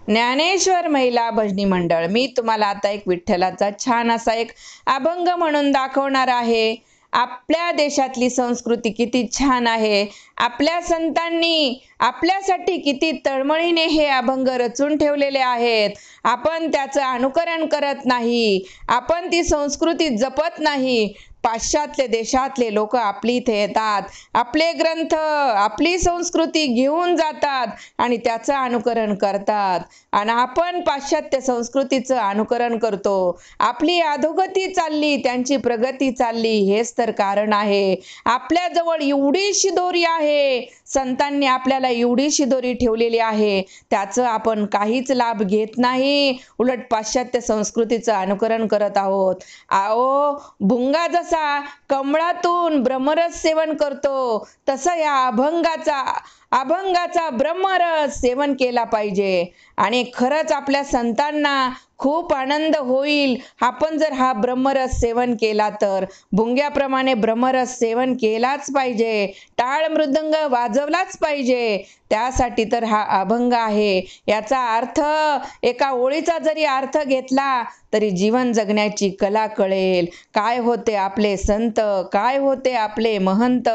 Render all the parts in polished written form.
ज्ञानेश्वर महिला भजनी मंडळ. मी तुम्हाला आता एक विठ्ठलाचा छान असा एक अभंग म्हणून दाखवणार आहे. आपल्या देशातली संस्कृती किती छान आहे. आपल्या संतांनी आपल्यासाठी किती तळमळीने हे अभंग रचून ठेवलेले आहेत. आपण त्याचं अनुकरण करत नाही. आपण ती संस्कृती जपत नाही. पाश्चात्य देशातले लोक आपली इथे येतात, आपले ग्रंथ, आपली संस्कृती घेऊन जातात आणि त्याचं अनुकरण करतात. आणि आपण पाश्चात्य संस्कृतीचं अनुकरण करतो. आपली अधोगती चालली, त्यांची प्रगती चालली, हेच तर कारण आहे. आपल्याजवळ एवढीशी दोरी आहे, संतांनी आपल्याला एवढीशी दोरी ठेवलेली आहे, त्याचं आपण काहीच लाभ घेत नाही. उलट पाश्चात्य संस्कृतीचं अनुकरण करत आहोत. आओ, भुंगा जसा कमळातून ब्रह्मरस सेवन करतो, तसं या अभंगाचा ब्रह्मरस सेवन केला पाहिजे. आणि खरंच आपल्या संतांना खूप आनंद होईल आपण जर हा ब्रह्मरस सेवन केला तर. भुंग्याप्रमाणे ब्रह्मरस सेवन केलाच पाहिजे, टाळ मृदंग वाजवलाच पाहिजे. त्यासाठी तर हा अभंग आहे. याचा अर्थ, एका ओळीचा जरी अर्थ घेतला तरी जीवन जगण्याची कला कळेल. काय होते आपले संत, काय होते आपले महंत,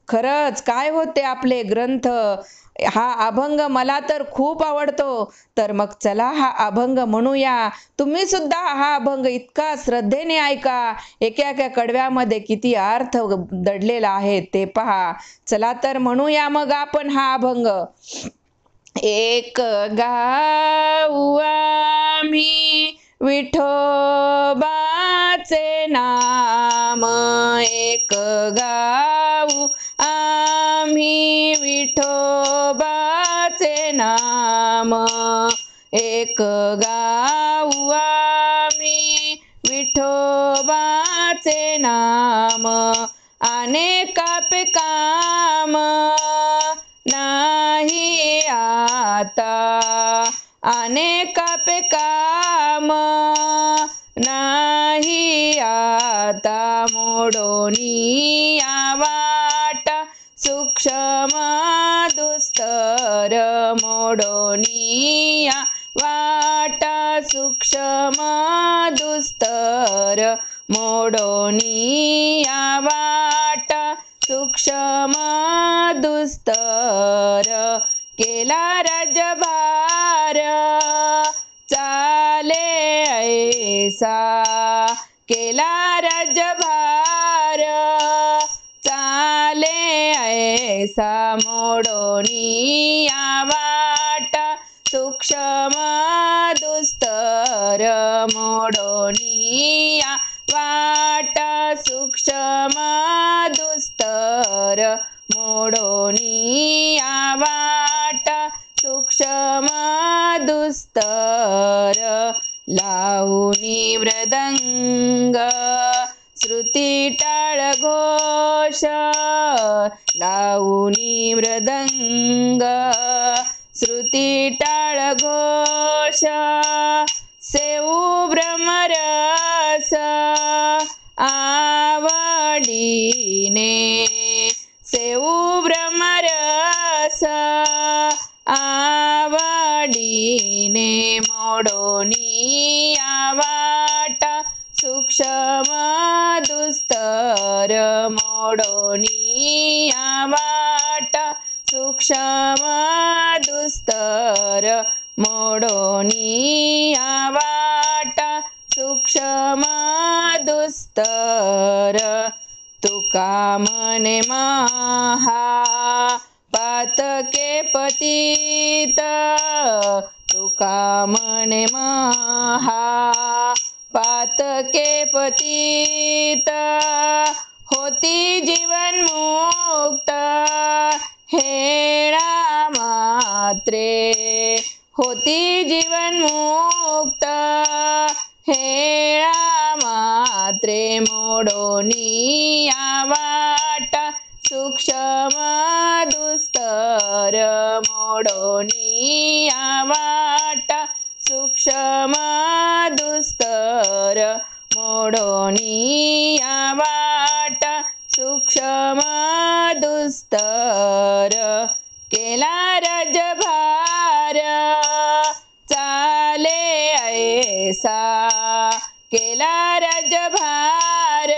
खरंच काय होते आपले ग्रंथ. हा अभंग मला तर खूप आवडतो. तर मग चला हा अभंग म्हणूया. तुम्ही सुद्धा हा अभंग इतका श्रद्धेने ऐका. एका एका कडव्यामध्ये किती अर्थ दडलेला आहे ते पहा. चला तर म्हणूया मग आपण हा अभंग. एक गाऊ आम्ही विठोबाचे नाम, एक गाऊ आम्ही विठोबाचे नाम, एक गाऊ आम्ही विठोबाचे नाम. अनेकापे काम नाही आता, अनेकापे काम नाही आता. मोडोनी या वाटा सूक्ष्म दुस्तर, मोडोनी या वाटा सूक्ष्म दुस्तर, मोडोनी या वाटा सूक्ष्म दुस्तर. केला राजभार चाले ऐसा, केला राजभार चाले ऐसा. मोडोनी या वाटा सूक्ष्म दुस्तर, मोडोनी या वाटा सूक्ष्म दुस्तर, मोडोनी या वाटा सूक्ष्म दुस्तर. लावणी मृदंग श्रुती टाळ घोष, लावणी मृदंग श्रुती टाळ घोष. सेऊ ब्रह्मरस आवडीने, सेऊ ब्रह्मरस आवडीने. मोडोनी या वाटा सूक्ष्म दुस्तर, मोडोनी या वाटा सूक्ष्म दुस्तर, मोडोनी या वाटा सूक्ष्म दुस्तर. तुका म्हणे महा पातके पतित, तुका म्हणे महा पातके पतित. होती जीवन मुक्त हेळा मात्रे, होती जीवन मुक्त हेळा मात्रे. मोडोनी या वाटा सूक्ष्म दुस्तर, मोडोनी या वाटा सूक्ष्म दुस्तर, मोडोनी या वाटा सूक्ष्म दुस्तर. केला राजभार ऐसा केला राजभार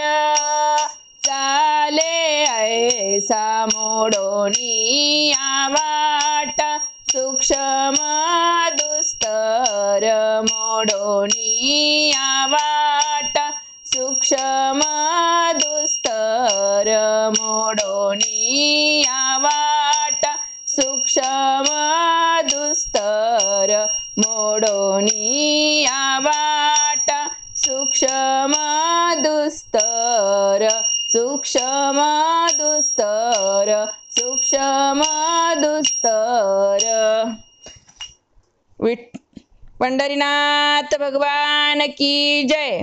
चाले ऐसा मोडोनी आवाट सूक्ष्म दुस्तर मोडोनी आवाट सूक्ष्म दुस्तर मोडोनी आवाट सूक्ष्म दुस्तर मोडोनी आवाट सूक्ष्म दुस्तर सूक्ष्म दुस्तर सूक्ष्म दुस्तर. पंढरीनाथ भगवान की जय.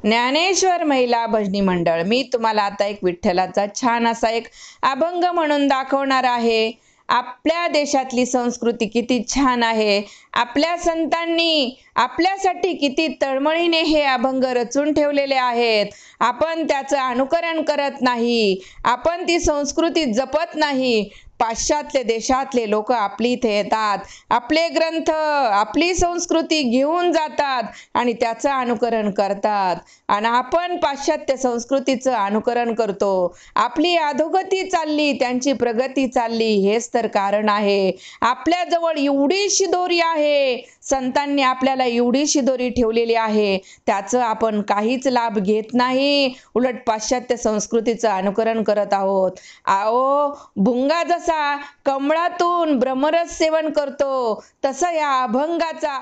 ज्ञानेश्वर महिला भजनी मंडळ, मी तुम्हाला आता एक विठ्ठलाचा छान असा एक अभंग म्हणून दाखवणार आहे. आपल्या देशातली संस्कृती किती छान आहे. आपल्या संतांनी आपल्यासाठी किती तळमळीने हे अभंग रचून ठेवलेले आहेत. आपण त्याचं अनुकरण करत नाही, आपण ती संस्कृती जपत नाही. पाश्चात्य देशातले लोक आपली इथे येतात, आपले ग्रंथ आपली संस्कृती घेऊन जातात आणि त्याचं अनुकरण करतात. आणि आपण पाश्चात्य संस्कृतीचं अनुकरण करतो. आपली अधोगती चालली, त्यांची प्रगती चालली. हेच तर कारण आहे. आपल्याजवळ एवढीशी दोरी आहे, संतांनी आपल्याला एवढीशी दोरी ठेवलेली आहे, त्याचं आपण काहीच लाभ घेत नाही. उलट पाश्चात्य संस्कृतीचं अनुकरण करत आहोत. आओ, भुंगा जसा कमळातून ब्रह्मरस सेवन करतो, तसं या अभंगाचा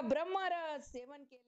ब्रह्मरस सेवन केलं.